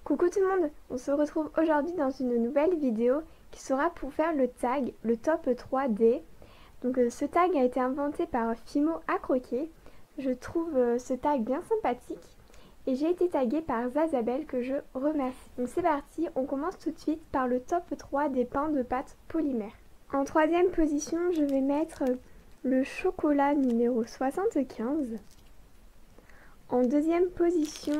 Coucou tout le monde, on se retrouve aujourd'hui dans une nouvelle vidéo qui sera pour faire le tag, le top 3D. Donc ce tag a été inventé par Fimo à croquer. Je trouve ce tag bien sympathique et j'ai été taguée par Zazabel que je remercie. Donc c'est parti, on commence tout de suite par le top 3 des pains de pâte polymère. En troisième position, je vais mettre le chocolat numéro 75. En deuxième position,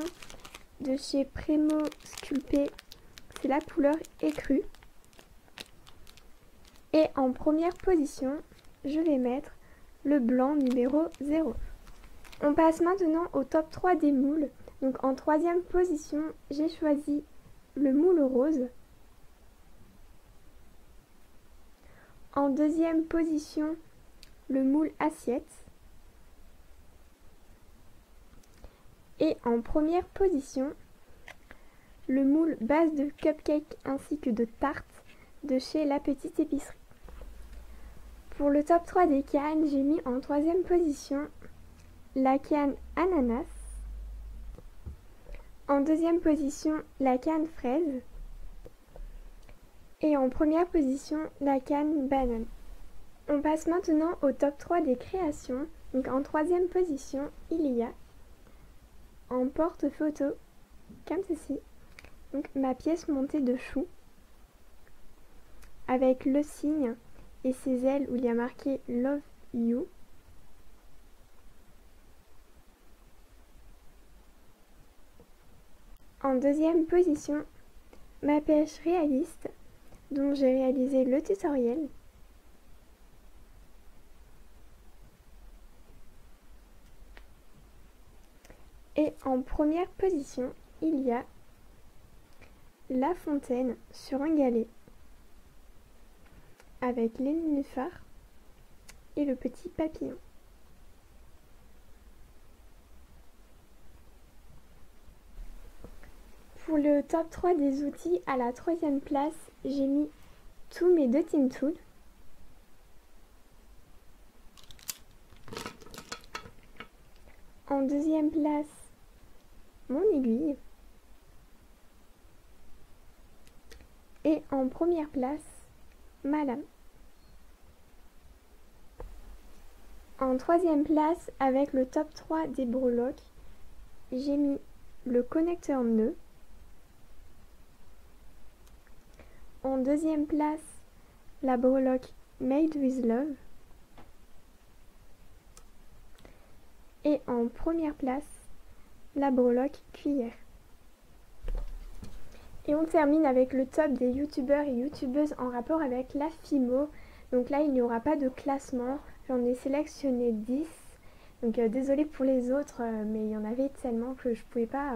de chez Premo Sculpé, c'est la couleur écrue. Et en première position, je vais mettre le blanc numéro 0. On passe maintenant au top 3 des moules. Donc en troisième position, j'ai choisi le moule rose. En deuxième position, le moule assiette. Et en première position, le moule base de cupcake ainsi que de tarte de chez La Petite Épicerie. Pour le top 3 des cannes, j'ai mis en troisième position la canne ananas. En deuxième position, la canne fraise. Et en première position, la canne banane. On passe maintenant au top 3 des créations. Donc en troisième position, il y a en porte-photo, comme ceci, donc ma pièce montée de choux, avec le signe et ses ailes où il y a marqué Love You. En deuxième position, ma pêche réaliste, dont j'ai réalisé le tutoriel. Et en première position, il y a la fontaine sur un galet avec les nénuphars et le petit papillon. Pour le top 3 des outils, à la troisième place, j'ai mis tous mes dotting tools. En deuxième place, mon aiguille. Et en première place, ma lame. En troisième place, avec le top 3 des breloques, j'ai mis le connecteur nœud. En deuxième place, la breloque Made with Love. Et en première place, la breloque cuillère. Et on termine avec le top des youtubeurs et youtubeuses en rapport avec la Fimo. Donc là, il n'y aura pas de classement. J'en ai sélectionné 10. Donc désolée pour les autres, mais il y en avait tellement que je ne pouvais pas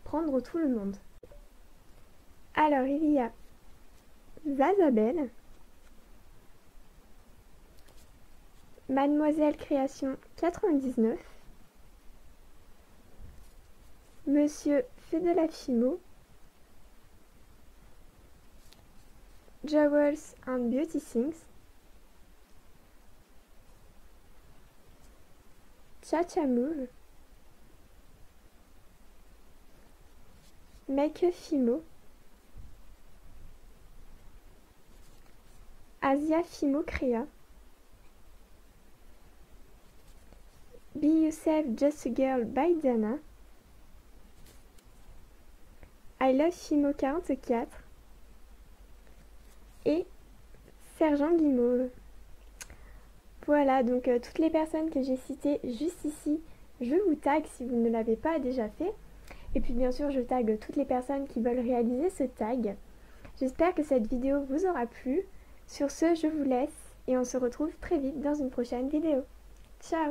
prendre tout le monde. Alors, il y a Zazabel, Mademoiselle Création 99, Monsieur fait de la Fimo, Jewels and Beauty Things, Chacha Move, Make a Fimo, Asia Fimo Crea, Be Yourself Just a Girl by Dana, I Love Fimo 44 et Sergent Guimauve. Voilà, donc toutes les personnes que j'ai citées juste ici, je vous tag si vous ne l'avez pas déjà fait. Et puis bien sûr, je tag toutes les personnes qui veulent réaliser ce tag. J'espère que cette vidéo vous aura plu. Sur ce, je vous laisse et on se retrouve très vite dans une prochaine vidéo. Ciao!